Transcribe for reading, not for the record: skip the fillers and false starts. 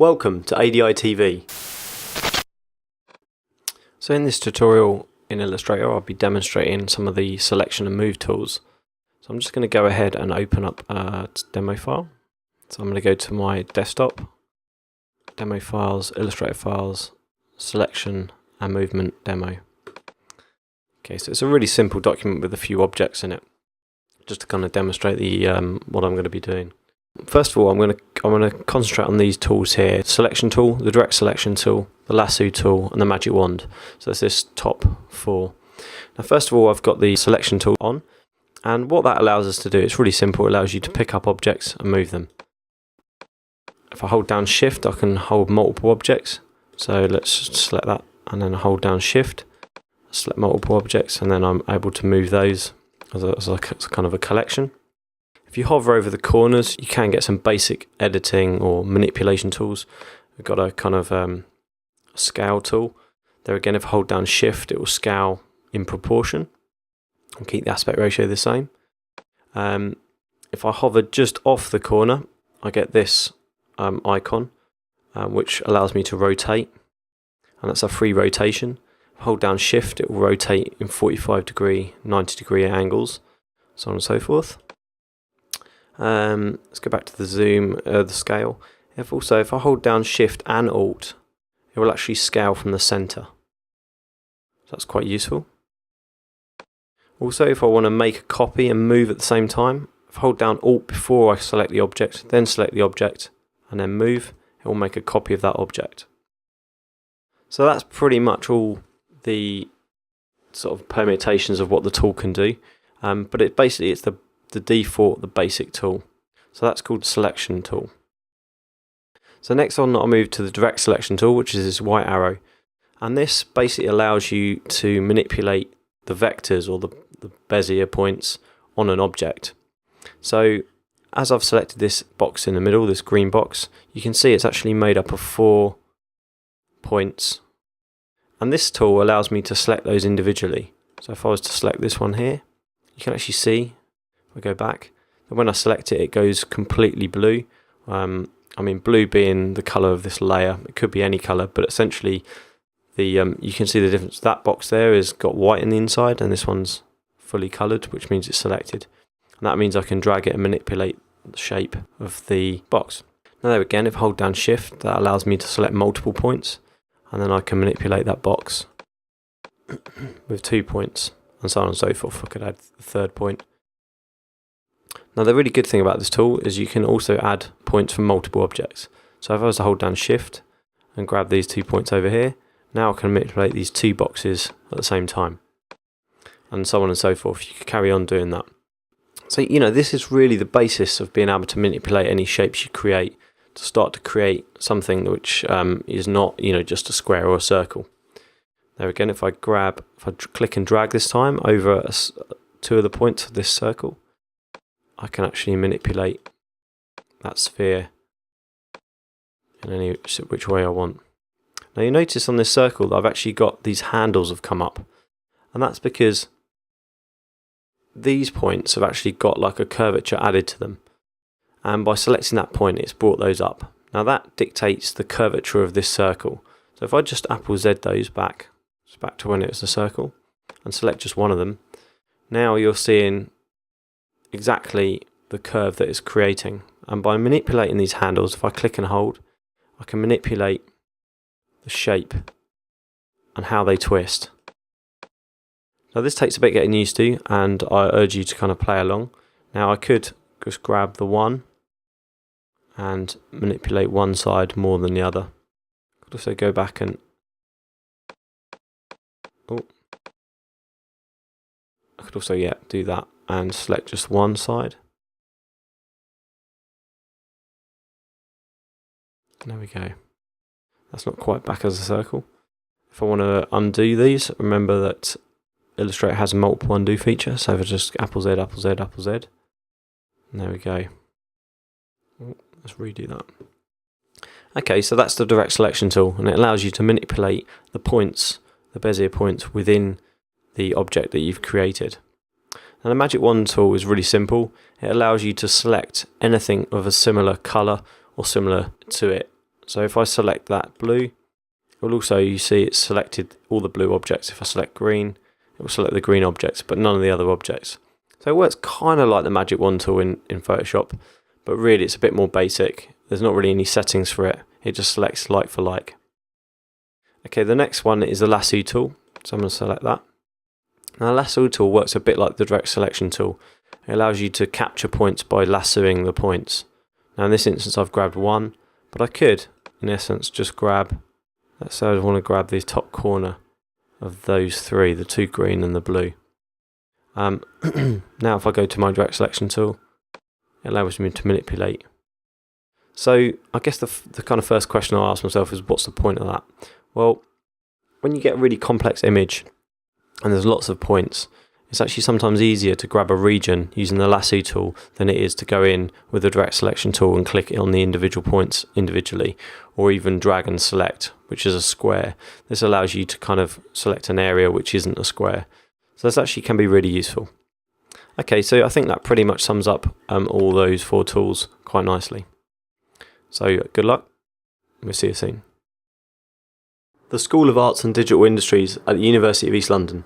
Welcome to ADI TV. So in this tutorial in Illustrator, I'll be demonstrating some of the selection and move tools. So I'm just going to go ahead and open up a demo file. So I'm going to go to my desktop, demo files, Illustrator files, selection and movement demo. Okay, so it's a really simple document with a few objects in it, just to kind of demonstrate the what I'm going to be doing. First of all, I'm going to concentrate on these tools here: selection tool, the direct selection tool, the lasso tool, and the magic wand. So that's this top four. Now, first of all, I've got the selection tool on, and what that allows us to do, it's really simple. It allows you to pick up objects and move them. If I hold down Shift, I can hold multiple objects. So let's select that, and then hold down Shift, select multiple objects, and then I'm able to move those as a kind of a collection. If you hover over the corners, you can get some basic editing or manipulation tools. We've got a kind of scale tool. There again, if I hold down Shift, it will scale in proportion and keep the aspect ratio the same. If I hover just off the corner, I get this icon, which allows me to rotate, and that's a free rotation. If I hold down Shift, it will rotate in 45 degree, 90 degree angles, so on and so forth. Let's go back to the zoom, the scale. If I hold down Shift and Alt, it will actually scale from the center. So that's quite useful. Also, if I want to make a copy and move at the same time, if I hold down Alt before I select the object, then select the object, and then move, it will make a copy of that object. So that's pretty much all the sort of permutations of what the tool can do. But it's the default, the basic tool. So that's called selection tool. So next on, I'll move to the direct selection tool, which is this white arrow. And this basically allows you to manipulate the vectors or the Bezier points on an object. So as I've selected this box in the middle, this green box, you can see it's actually made up of 4 points. And this tool allows me to select those individually. So if I was to select this one here, you can actually see, I go back, and when I select it, it goes completely blue. Blue being the colour of this layer. It could be any colour, but essentially you can see the difference. That box there has got white in the inside, and this one's fully coloured, which means it's selected. And that means I can drag it and manipulate the shape of the box. Now there again, if I hold down Shift, that allows me to select multiple points, and then I can manipulate that box with 2 points, and so on and so forth. I could add the 3rd point. Now the really good thing about this tool is you can also add points from multiple objects. So if I was to hold down Shift and grab these 2 points over here, now I can manipulate these 2 boxes at the same time, and so on and so forth. You could carry on doing that. So this is really the basis of being able to manipulate any shapes you create, to start to create something which is not just a square or a circle. There again, if I click and drag this time over 2 of the points of this circle, I can actually manipulate that sphere in any which way I want. Now you notice on this circle that I've actually got these handles have come up, and that's because these points have actually got like a curvature added to them, and by selecting that point it's brought those up. Now that dictates the curvature of this circle. So if I just Apple Z those back to when it was a circle, and select just one of them, now you're seeing exactly the curve that it's creating. And by manipulating these handles, if I click and hold, I can manipulate the shape and how they twist. Now this takes a bit getting used to, and I urge you to kind of play along. Now I could just grab the one and manipulate one side more than the other. I could also go back and do that and select just one side. There we go. That's not quite back as a circle. If I want to undo these, remember that Illustrator has a multiple undo feature, so if I just Apple Z, Apple Z, Apple Z, and there we go. Let's redo that. Okay, so that's the direct selection tool, and it allows you to manipulate the points, the Bezier points within the object that you've created. Now the magic wand tool is really simple. It allows you to select anything of a similar colour or similar to it. So if I select that blue, it will also, you see it's selected all the blue objects. If I select green, it will select the green objects, but none of the other objects. So it works kind of like the Magic Wand tool in Photoshop, but really it's a bit more basic. There's not really any settings for it. It just selects like for like. Okay, the next one is the Lasso tool. So I'm going to select that. Now the Lasso tool works a bit like the direct selection tool. It allows you to capture points by lassoing the points. Now in this instance I've grabbed one, but I could, in essence, just grab, let's say I want to grab the top corner of those three, the two green and the blue. Now if I go to my direct selection tool, it allows me to manipulate. So I guess the kind of first question I ask myself is, what's the point of that? Well, when you get a really complex image and there's lots of points, it's actually sometimes easier to grab a region using the Lasso tool than it is to go in with the direct selection tool and click on the individual points individually, or even drag and select, which is a square. This allows you to kind of select an area which isn't a square. So this actually can be really useful. Okay, so I think that pretty much sums up all those 4 tools quite nicely. So good luck. We'll see you soon. The School of Arts and Digital Industries at the University of East London.